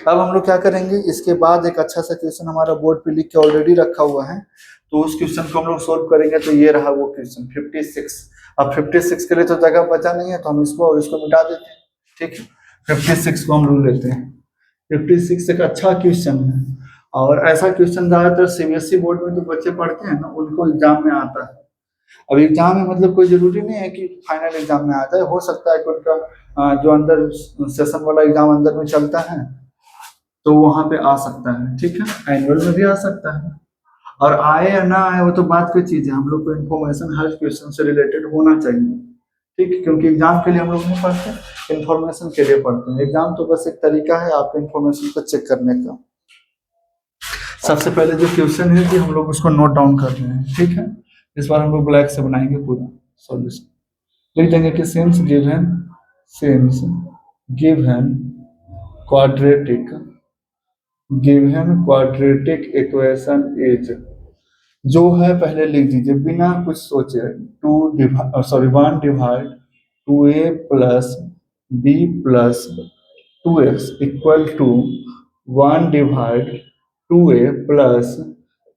अब हम लोग क्या करेंगे, इसके बाद एक अच्छा सा क्वेश्चन हमारा बोर्ड पे लिख के ऑलरेडी रखा हुआ है, तो उस क्वेश्चन को हम लोग सोल्व करेंगे। तो ये रहा वो क्वेश्चन 56। अब 56 के लिए तो जगह बचा नहीं है, तो हम इसको और इसको मिटा देते हैं, ठीक है। 56 को हम लोग लेते हैं। 56 एक अच्छा क्वेश्चन है, और ऐसा क्वेश्चन ज्यादातर सीबीएसई बोर्ड में जो बच्चे पढ़ते हैं ना, उनको एग्जाम में आता है। अब एग्जाम में मतलब कोई जरूरी नहीं है कि फाइनल एग्जाम में आता है, हो सकता है कि उनका जो अंदर सेशन वाला एग्जाम अंदर में चलता है तो वहां पे आ सकता है, ठीक है, एनुअल में भी आ सकता है। और आए या ना आए वो तो बात की चीज है, हम लोग को इन्फॉर्मेशन हर क्वेश्चन से रिलेटेड होना चाहिए, ठीक है, क्योंकि एग्जाम के लिए हम लोग नहीं पढ़ते, इन्फॉर्मेशन के लिए पढ़ते हैं। एग्जाम तो बस एक तरीका है आपके इन्फॉर्मेशन को चेक करने का। सबसे पहले जो क्वेश्चन है कि हम लोग उसको नोट डाउन कर रहे हैं, ठीक है। इस बार हम लोग ब्लैक से बनाएंगे पूरा सॉल्यूशन। लिख देंगे कि since given quadratic equation is, जो है पहले लिख दीजिए बिना कुछ सोचे, 1 divide 2a plus b plus 2x equal to 1 divide 2a plus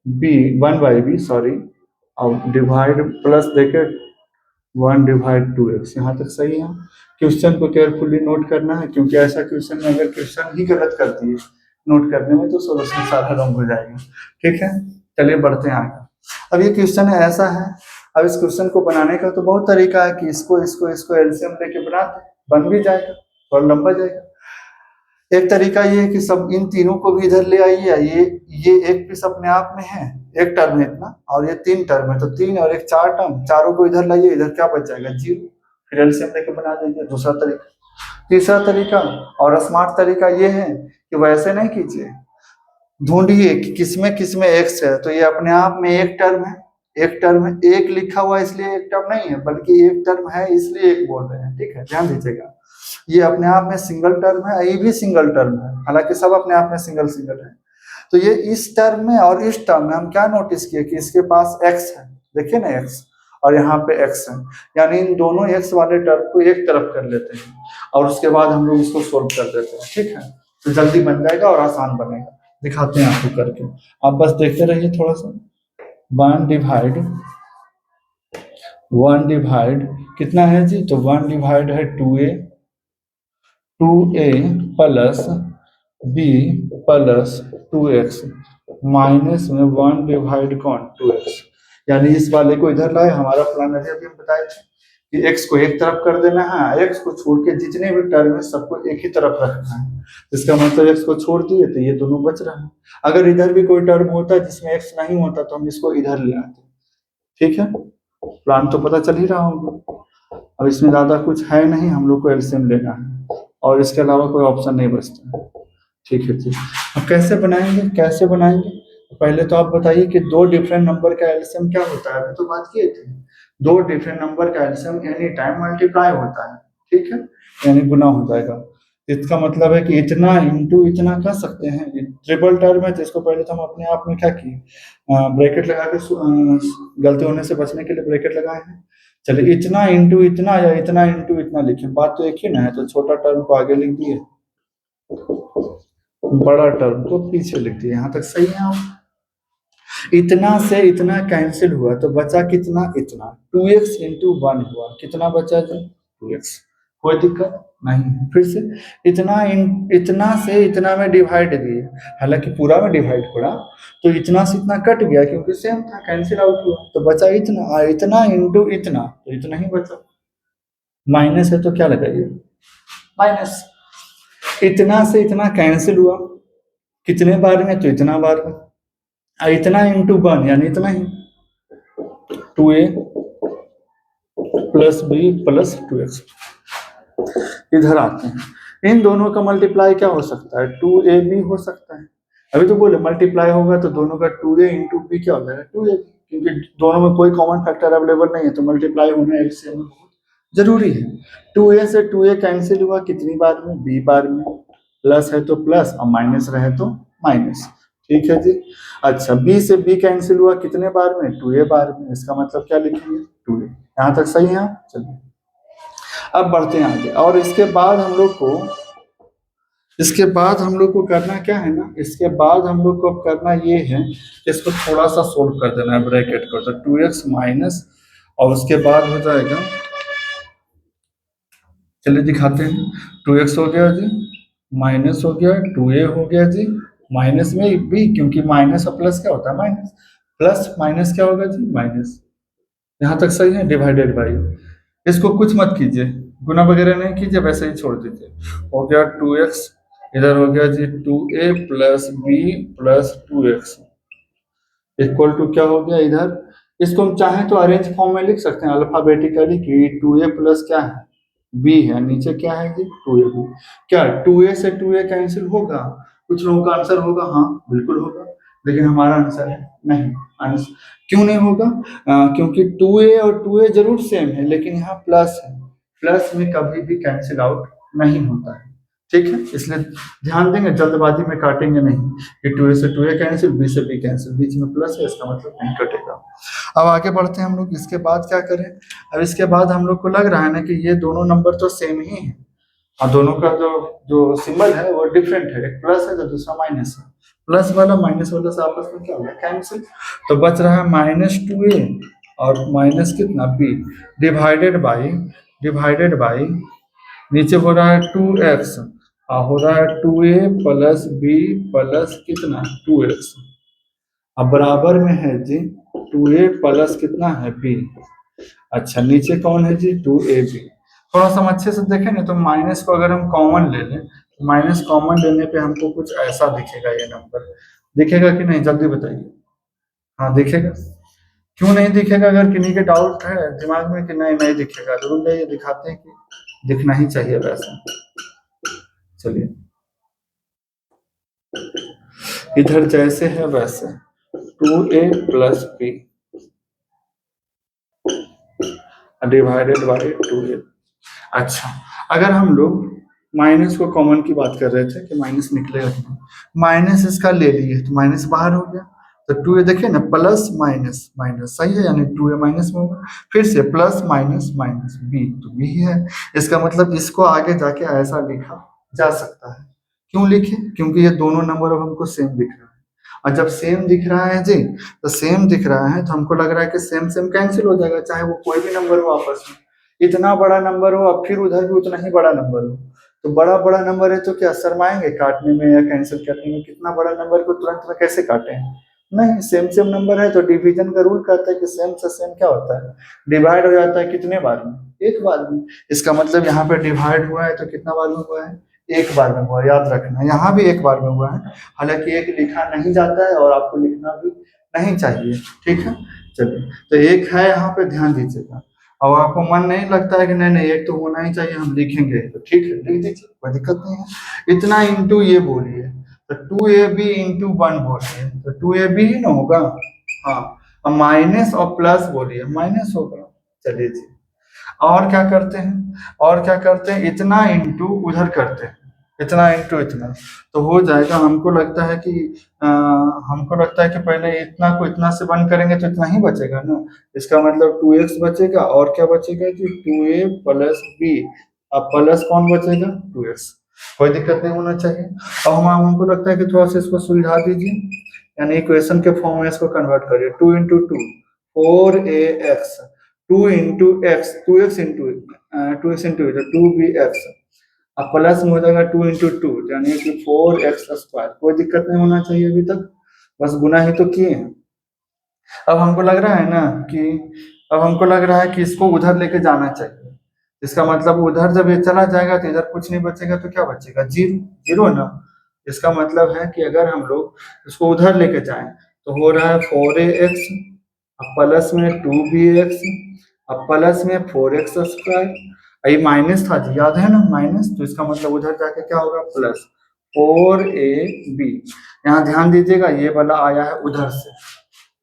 b 1/b, sorry, और डिवाइड प्लस देके 1 डिवाइड 2x। यहाँ तक सही है। क्वेश्चन को केयरफुली नोट करना है, क्योंकि ऐसा क्वेश्चन में अगर क्वेश्चन ही गलत कर दिए नोट करने में तो सोल्यूशन सारा रंग हो जाएगा, ठीक है। चलिए बढ़ते हैं आगे। अब ये क्वेश्चन है ऐसा है, अब इस क्वेश्चन को बनाने का तो बहुत तरीका है कि इसको इसको इसको एलसीएम लेके बनाते, बन भी जाएगा और लंबा जाएगा। एक तरीका ये है कि सब इन तीनों को भी इधर ले आइए, ये एक पीस अपने आप में है, एक टर्म है इतना, और ये 3 टर्म है, तो 3 और 1 4 टर्म, चारों को इधर लाइए, इधर क्या बच जाएगा 0, फिर एलसीएम लेके बना देंगे, दूसरा तरीका। तीसरा तरीका और स्मार्ट तरीका ये है कि वैसे नहीं कीजिए, ढूंढिए कि किसमें एक्स है, तो ये अपने आप में एक टर्म है, एक टर्म है, एक लिखा हुआ इसलिए एक टर्म नहीं है, बल्कि एक टर्म है इसलिए एक बोल रहे हैं, ठीक है, ध्यान दीजिएगा। ये अपने आप में सिंगल टर्म है, ये भी सिंगल टर्म है, हालांकि सब अपने आप में सिंगल सिंगल है। तो ये इस टर्म में और इस टर्म में हम क्या नोटिस किए कि इसके पास एक्स है, देखिए ना एक्स, और यहाँ पे एक्स है, यानी इन दोनों एक्स वाले टर्म को एक तरफ कर लेते हैं और उसके बाद हम लोग इसको सोल्व कर देते हैं, ठीक है। तो जल्दी बन जाएगा और आसान बनेगा, दिखाते हैं आपको करके, आप बस देखते रहिए थोड़ा सा। 1 डिवाइड कितना है जी, तो 1 डिवाइड है 2a plus b plus 2x minus में 1 डिवाइड कौन 2x, यानी इस वाले को इधर लाए। हमारा प्लान अभी हम बताए थे कि x को एक तरफ कर देना है, x को छोड़ के जितने भी टर्म है सबको एक ही तरफ रखना है, इसका मतलब x को छोड़ दिए तो ये दोनों बच रहा है। अगर इधर भी कोई टर्म होता है जिसमें x नहीं होता तो हम इसको इधर ले आते, ठीक है। प्लान तो पता चल ही रहा होगा। अब इसमें ज्यादा कुछ है नहीं, हम लोग को एलसीएम लेना है और इसके अलावा कोई ऑप्शन नहीं बचता, ठीक है जी। अब कैसे बनाएंगे, पहले तो आप बताइए कि 2 डिफरेंट नंबर का एलसीएम क्या होता है, अभी तो बात किए थे। 2 डिफरेंट नंबर का एलसीएम एनी टाइम मल्टीप्लाई होता है, ठीक है, यानी गुना हो जाएगा। इसका मतलब है कि इतना इंटू इतना कर सकते हैं, ट्रिपल टर्म है तो इसको पहले तो हम अपने आप में क्या किए, ब्रैकेट लगा के गलती होने से बचने के लिए ब्रैकेट लगाए हैं। चलिए इतना इंटू इतना या इतना इंटू इतना लिखे, बात तो एक ही ना है, तो छोटा टर्म को आगे लिख दिए, बड़ा टर्म को पीछे लिख दिए, यहाँ तक सही है आप। इतना से इतना कैंसिल हुआ तो बचा कितना, इतना 2x इंटू 1 हुआ, कितना बचा जी 2x। कोई दिक्कत नहीं है। फिर से इतना से इतना में डिवाइड दिए, हालांकि पूरा में डिवाइड पड़ा तो इतना से इतना कट गया क्योंकि सेम था, कैंसिल आउट हुआ तो बचा इतना, और इतना इंटू इतना तो इतना ही बचा। माइनस है तो क्या लगाइए माइनस। इतना से इतना कैंसिल हुआ कितने बार में, तो इतना बार में, और इतना इंटू 1 यानी इतना ही 2a plus b plus 2x। इधर आते हैं, इन दोनों का मल्टीप्लाई क्या हो सकता है, 2ab हो सकता है। अभी तो बोले मल्टीप्लाई होगा तो दोनों का 2a इंटू बी क्या हो जाएगा 2ab, क्योंकि दोनों में कोई कॉमन फैक्टर अवेलेबल नहीं है तो मल्टीप्लाई होना एलसीएम में बहुत जरूरी है। 2a से 2a कैंसिल हुआ कितनी बार में, b बार में, प्लस है तो प्लस और माइनस रहे तो माइनस, ठीक है जी। अच्छा b से b कैंसिल हुआ कितने बार में, 2a बार में, इसका मतलब क्या लिखेंगे 2a। यहाँ तक सही है, चलिए अब बढ़ते हैं आगे। और इसके बाद हम लोग को करना क्या है ना, इसके बाद हम लोग को अब करना ये है, इसको थोड़ा सा सोल्व कर देना है ब्रैकेट को, तो 2x माइनस और उसके बाद हो जाएगा, चलिए दिखाते हैं, 2x हो गया जी, माइनस हो गया 2a हो गया जी, माइनस में b, क्योंकि माइनस और प्लस क्या होता है माइनस, प्लस माइनस क्या होगा जी माइनस। यहाँ तक सही है, डिवाइडेड बाई, इसको कुछ मत कीजिए, गुना वगैरह नहीं कीजिए, वैसे ही छोड़ दीजिए। हो गया 2x, इधर हो गया जी 2a plus b plus 2x equal to क्या हो गया इधर, इसको हम चाहें तो अरेंज फॉर्म में लिख सकते हैं अल्फाबेटिकली कि 2a प्लस क्या है b है, नीचे क्या है जी 2ab। क्या 2a से 2a कैंसिल होगा, कुछ लोगों का आंसर होगा हाँ बिल्कुल होगा, लेकिन हमारा आंसर है नहीं। आंसर क्यों नहीं होगा, क्योंकि 2a और 2a जरूर सेम है, लेकिन यहाँ प्लस है, प्लस में कभी भी कैंसिल आउट नहीं होता है, ठीक है। इसलिए ध्यान देंगे, जल्दबाजी में काटेंगे नहीं कि 2a से 2a कैंसिल, b से b कैंसिल, बीच में प्लस है इसका मतलब नहीं कटेगा। अब आगे बढ़ते हैं हम लोग, इसके बाद क्या करें, अब इसके बाद हम लोग को लग रहा है ना कि ये दोनों नंबर तो सेम ही है, और दोनों का जो जो सिंबल है वो डिफरेंट है, एक प्लस है तो दूसरा माइनस है, प्लस वाला माइनस वाला से आपस में क्या होगा कैंसिल, तो बच रहा है -2a और माइनस कितना b, डिवाइडेड बाई नीचे हो रहा है 2x और हो रहा है 2a प्लस b प्लस कितना 2x, अब बराबर में है जी 2a प्लस कितना है b। अच्छा नीचे कौन है जी 2ab, थोड़ा सा हम अच्छे से देखें ना तो माइनस को अगर हम कॉमन ले लें, माइनस कॉमन लेने पे हमको कुछ ऐसा दिखेगा, ये नंबर दिखेगा कि नहीं जल्दी बताइए, हाँ दिखेगा। क्यों नहीं दिखेगा, अगर किन्हीं के डाउट है दिमाग में कि नहीं नहीं दिखेगा, जरूर जाइए दिखाते हैं कि दिखना ही चाहिए वैसा। चलिए इधर जैसे है वैसे 2a plus b divided by 2a। अच्छा अगर हम लोग माइनस को कॉमन की बात कर रहे थे कि माइनस निकलेगा कि नहीं, माइनस इसका ले लिए तो माइनस बाहर हो गया, तो 2a देखिए ना प्लस माइनस माइनस सही है, यानी 2a माइनस में होगा, फिर से प्लस माइनस माइनस b तो b ही है, इसका मतलब इसको आगे जाके ऐसा लिखा जा सकता है। क्यों लिखे, क्योंकि ये दोनों नंबर अब हमको सेम दिख रहा है, और जब सेम दिख रहा है जी, तो सेम दिख रहा है तो हमको लग रहा है कि सेम सेम कैंसिल हो जाएगा, चाहे वो कोई भी नंबर हो आपस में, इतना बड़ा नंबर हो अब फिर उधर भी उतना ही बड़ा नंबर हो, तो बड़ा बड़ा नंबर है तो क्या शर्माएंगे काटने में या कैंसिल करने में, कितना बड़ा नंबर को तुरंत में कैसे काटे हैं, नहीं सेम सेम नंबर है तो डिवीजन का रूल कहता है कि सेम से सेम क्या होता है डिवाइड हो जाता है, कितने बार में एक बार में, इसका मतलब यहाँ पे डिवाइड हुआ है तो कितना बार में हुआ है एक बार में हुआ, याद रखना यहाँ भी एक बार में हुआ है, हालांकि एक लिखा नहीं जाता है और आपको लिखना भी नहीं चाहिए, ठीक है। चलिए तो एक है यहाँ पे ध्यान दीजिएगा, और आपको मन नहीं लगता है कि नहीं नहीं एक तो होना ही चाहिए हम लिखेंगे, तो ठीक है लिख दीजिए कोई दिक्कत नहीं है, इतना इंटू ये बोलिए तो 2ab इंटू 1 बोलिए तो 2ab ही ना होगा, हाँ और माइनस और प्लस बोलिए माइनस होगा। चलिए जी और क्या करते हैं, और क्या करते हैं, इतना इंटू उधर करते हैं, इतना इंटू इतना तो हो जाएगा, हमको लगता है कि पहले इतना को इतना से वन करेंगे तो इतना ही बचेगा ना, इसका मतलब 2x बचेगा और क्या बचेगा कि 2a प्लस b, अब प्लस कौन बचेगा 2x, कोई दिक्कत नहीं होना चाहिए। अब हमको लगता है कि थोड़ा सा इसको सुलझा दीजिए, यानी इक्वेशन के फॉर्म में इसको कन्वर्ट करिए, 2 × 2 4ax, 2 इंटू तो 2bx, अब प्लस में हो जाएगा 2 × 2 यानी कि 4x²। कोई दिक्कत नहीं होना चाहिए अभी तक, बस गुना ही तो किए हैं। अब हमको लग रहा है ना कि इसको उधर लेके जाना चाहिए, इसका मतलब उधर जब ये चला जाएगा तो इधर कुछ नहीं बचेगा, तो क्या बचेगा, जीरो, जीरो ना। इसका मतलब है कि अगर हम लोग इसको उधर लेके जाएं तो हो रहा है 4ax, अब प्लस में 2bx, अब प्लस में 4x²। ये माइनस था जी, याद है ना माइनस, तो इसका मतलब उधर जाके क्या होगा, प्लस 4ab। यहाँ ध्यान दीजिएगा ये वाला आया है उधर से,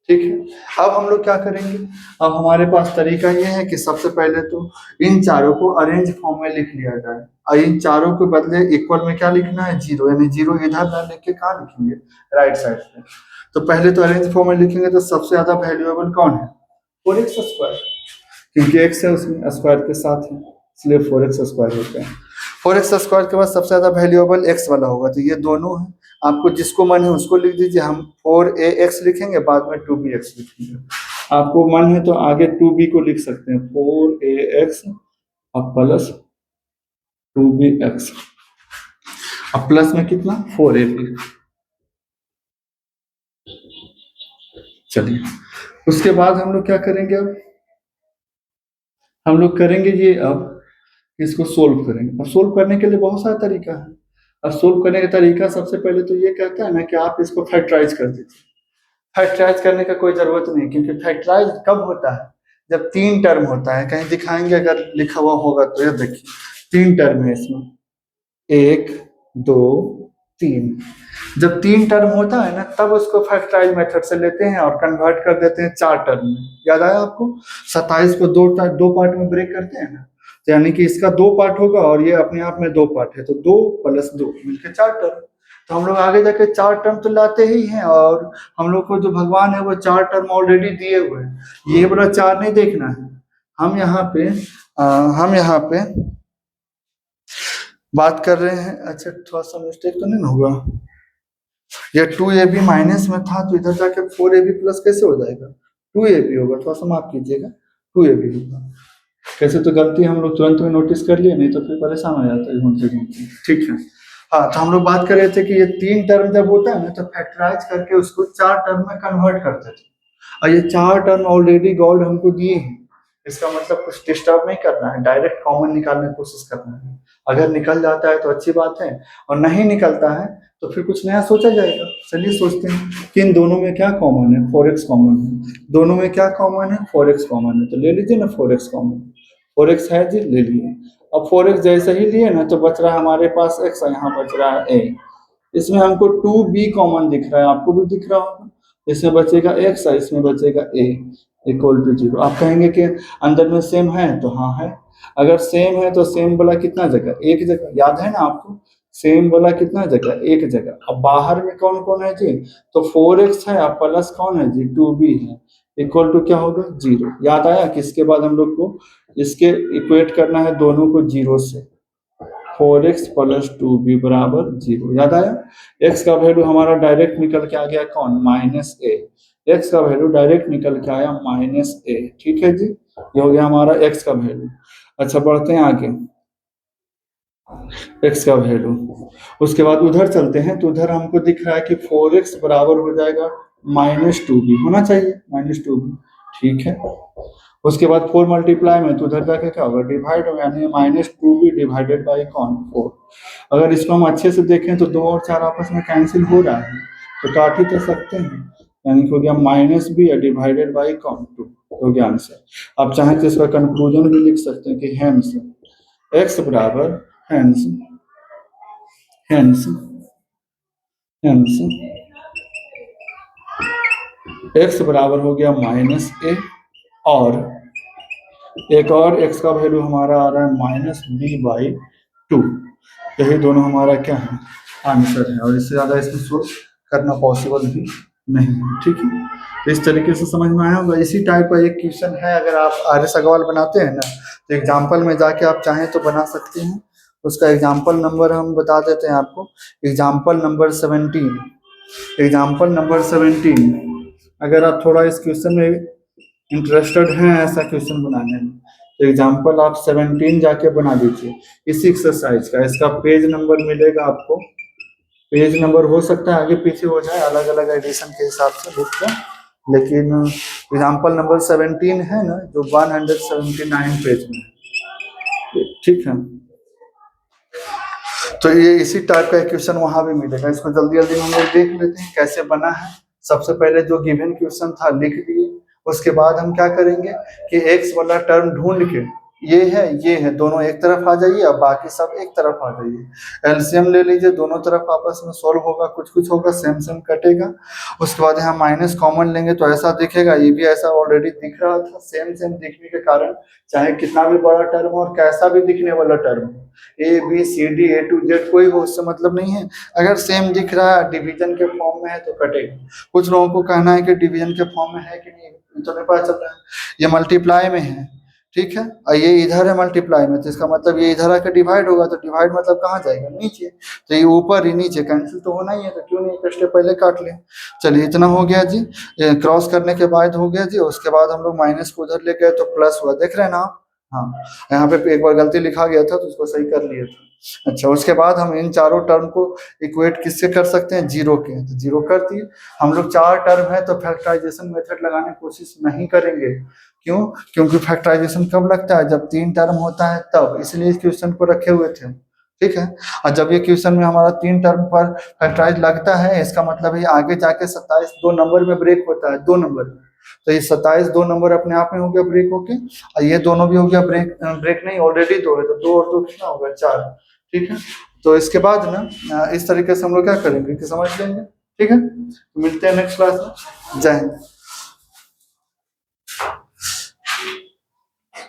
ठीक है। अब हम लोग क्या करेंगे, अब हमारे पास तरीका ये है कि सबसे पहले तो इन चारों को अरेंज फॉर्म में लिख लिया जाए, और इन चारों के बदले इक्वल में क्या लिखना है, जीरो, यानी जीरो इधर ना लिख के कहाँ लिखेंगे, राइट साइड पे। तो पहले तो अरेंज फॉर्म में लिखेंगे, तो सबसे ज्यादा वैल्यूएबल कौन है, 4x², क्योंकि x है उसमें स्क्वायर के साथ है, इसलिए 4x² होता है। 4x² के बाद सबसे ज्यादा वैल्यूएबल x वाला होगा, तो ये दोनों है, आपको जिसको मन है उसको लिख दीजिए। हम 4ax लिखेंगे, बाद में 2bx लिखेंगे। आपको मन है तो आगे 2b को लिख सकते हैं, 4ax अब प्लस 2bx, अब प्लस में कितना, 4ab। चलिए उसके बाद हम लोग क्या करेंगे, अब हम लोग करेंगे ये, अब इसको सोल्व करेंगे। अब सोल्व करने के लिए बहुत सारा तरीका है। अब सोल्व करने का तरीका सबसे पहले तो ये कहता है ना कि आप इसको फैक्टराइज कर दीजिए। फैक्टराइज करने का कोई जरूरत नहीं, क्योंकि फैक्टराइज कब होता है, जब 3 टर्म होता है। कहीं दिखाएंगे अगर लिखा हुआ होगा तो, ये देखिए 3 टर्म है इसमें, 1 2 3। जब 3 टर्म होता है ना, तब उसको फैक्टराइज मेथड से लेते हैं और कन्वर्ट कर देते हैं 4 टर्म में। याद आया आपको, 27 को दो पार्ट में ब्रेक करते हैं ना, तो यानी कि इसका 2 पार्ट होगा और ये अपने आप में 2 पार्ट है, तो 2 + 2 मिलकर 4 टर्म। तो हम लोग आगे जाके 4 टर्म तो लाते ही हैं, और हम लोग को जो भगवान है वो 4 टर्म ऑलरेडी दिए हुए हैं, ये वाला 4 नहीं देखना है। हम यहाँ पे बात कर रहे हैं, अच्छा थोड़ा सा मिस्टेक तो नहीं होगा, ये 2ab माइनस में था, तो इधर जाके 4ab प्लस कैसे हो जाएगा, 2ab होगा, थोड़ा सा माफ कीजिएगा, 2ab होगा। कैसे तो गलती हम लोग तुरंत में नोटिस कर लिए, नहीं तो फिर परेशान हो जाता है घूमते घूमते, ठीक है। हाँ, तो हम लोग बात कर रहे थे कि ये 3 टर्म जब होता है ना, तो फैक्टराइज करके उसको 4 टर्म में कन्वर्ट करते थे, और ये 4 टर्म ऑलरेडी गॉड हमको दिए हैं। इसका मतलब कुछ डिस्टर्ब नहीं करना है, डायरेक्ट कॉमन निकालने की कोशिश करना है। अगर निकल जाता है तो अच्छी बात है, और नहीं निकलता है तो फिर कुछ नया सोचा जाएगा। चलिए सोचते हैं कि इन दोनों में क्या कॉमन है, 4x कॉमन है, दोनों में क्या कॉमन है, 4x कॉमन है, तो ले लीजिए ना 4x कॉमन, 4x है जी, ले लिए। अब 4x जैसे ही लिए ना, तो बच रहा है हमारे पास x, यहाँ बच रहा है a। इसमें हमको 2b कॉमन दिख रहा है, आपको भी दिख रहा होगा, इसमें बचेगा x, इसमें बचेगा a = 0। आप कहेंगे कि अंदर में सेम है, तो हाँ है। अगर सेम है तो सेम वाला कितना जगह, एक जगह, याद है ना आपको, सेम वाला कितना जगह, एक जगह। अब बाहर में कौन कौन है जी, तो 4x है, अब प्लस कौन है जी, 2b है, = क्या होगा, 0। याद आया कि इसके बाद हम लोग को इसके इक्वेट करना है दोनों को 0 से, 4x + 2b = 0। याद आया, x का वैल्यू हमारा डायरेक्ट निकल के आ गया कौन, -a। x का वैल्यू डायरेक्ट निकल के आया -a, ठीक है जी, ये हो गया हमारा x का वैल्यू। अच्छा बढ़ते हैं आगे, x का वैल्यू, उसके बाद उधर चलते हैं, तो उधर हमको दिख रहा है कि 4x बराबर हो जाएगा -2b, होना चाहिए -2b, ठीक है। उसके बाद 4 मल्टीप्लाई में, तो उधर जाके क्या होगा, डिवाइड होगा, यानी -2b डिवाइडेड बाई कौन, 4। अगर इसको हम अच्छे से देखें तो 2 और 4 आपस में कैंसिल हो रहा है, तो काट ही तो सकते हैं, यानी हो गया -b डिवाइडेड बाई कौन, 2, हो गया आंसर। आप चाहें तो इसका कंक्लूजन भी लिख सकते हैं कि हेंस x बराबर, हेंस हेंस हेंस x बराबर हो गया -a, और एक और x का वैल्यू हमारा आ रहा है -b/2। यही दोनों हमारा क्या है, आंसर है, और इससे ज़्यादा इसमें सोल्व करना पॉसिबल भी नहीं है, ठीक है। तो इस तरीके से समझ में आया होगा। इसी टाइप का एक क्वेश्चन है, अगर आप आर्य सवाल बनाते हैं ना, तो एग्जाम्पल में जाके आप चाहें तो बना सकते हैं। उसका एग्जाम्पल नंबर हम बता देते हैं आपको, एग्जाम्पल नंबर 17। एग्जाम्पल नंबर 17, अगर आप थोड़ा इस क्वेश्चन में इंटरेस्टेड हैं ऐसा क्वेश्चन बनाने में, तो एग्जाम्पल आप 17 जाके बना दीजिए इसी एक्सरसाइज का। इसका पेज नंबर मिलेगा आपको, पेज नंबर हो सकता है आगे पीछे हो जाए अलग अलग एडिशन के हिसाब से लिख कर, लेकिन एग्जाम्पल नंबर 17 है ना जो 179 पेज में है, ठीक है। तो ये इसी टाइप का क्वेश्चन वहां भी मिलेगा। इसको जल्दी जल्दी हम लोग देख लेते हैं कैसे बना है। सबसे पहले जो गिवन क्वेश्चन था लिख लिए, उसके बाद हम क्या करेंगे कि एक्स वाला टर्म ढूंढ के ये है दोनों एक तरफ आ जाइए, अब बाकी सब एक तरफ आ जाइए। एलसीएम ले लीजिए, दोनों तरफ आपस में सॉल्व होगा, कुछ कुछ होगा, सेम सेम कटेगा। उसके बाद यहाँ माइनस कॉमन लेंगे तो ऐसा दिखेगा, ये भी ऐसा ऑलरेडी दिख रहा था। सेम सेम दिखने के कारण चाहे कितना भी बड़ा टर्म हो और कैसा भी दिखने वाला टर्म हो, A B C D A to Z कोई हो, उससे मतलब नहीं है। अगर सेम दिख रहा है डिवीजन के फॉर्म में है तो कटेगा। कुछ लोगों को कहना है कि डिवीजन के फॉर्म में है कि नहीं, तो नहीं पता चल रहा है। ये मल्टीप्लाई में है, ठीक है, और ये इधर है मल्टीप्लाई में, तो इसका मतलब ये इधर आकर डिवाइड होगा, तो डिवाइड मतलब कहाँ जाएगा, नीचे। तो ये ऊपर ही नीचे कैंसिल तो होना ही है, तो क्यों नहीं एक स्टेप पहले काट लें। चलिए इतना हो गया जी, क्रॉस करने के बाद हो गया जी। उसके बाद हम लोग माइनस को उधर ले गए तो प्लस हुआ, देख रहे हैं ना आप? हाँ, यहाँ पे एक बार गलती लिखा गया था तो उसको सही कर लिया था। अच्छा, उसके बाद हम इन चारों टर्म को इक्वेट किससे कर सकते हैं, जीरो के, तो जीरो कर दिए। हम लोग चार टर्म है तो फैक्टराइजेशन मेथड लगाने की कोशिश नहीं करेंगे। क्यों? क्योंकि फैक्टराइजेशन कब लगता है, जब तीन टर्म होता है तब, इसलिए इस क्वेश्चन को रखे हुए थे, ठीक है। और जब ये क्वेश्चन में हमारा तीन टर्म पर फैक्टराइज लगता है, इसका मतलब है आगे जाके 27 दो नंबर में ब्रेक होता है, दो नंबर में। तो ये 27 दो नंबर अपने आप में हो गया ब्रेक होके, और ये दोनों भी हो गया ब्रेक, ब्रेक नहीं ऑलरेडी दो है, तो दो और दो कितना होगा, चार, ठीक है। तो इसके बाद ना इस तरीके से हम लोग क्या करेंगे कि समझ लेंगे, ठीक है। मिलते हैं नेक्स्ट क्लास में, जय हिंद।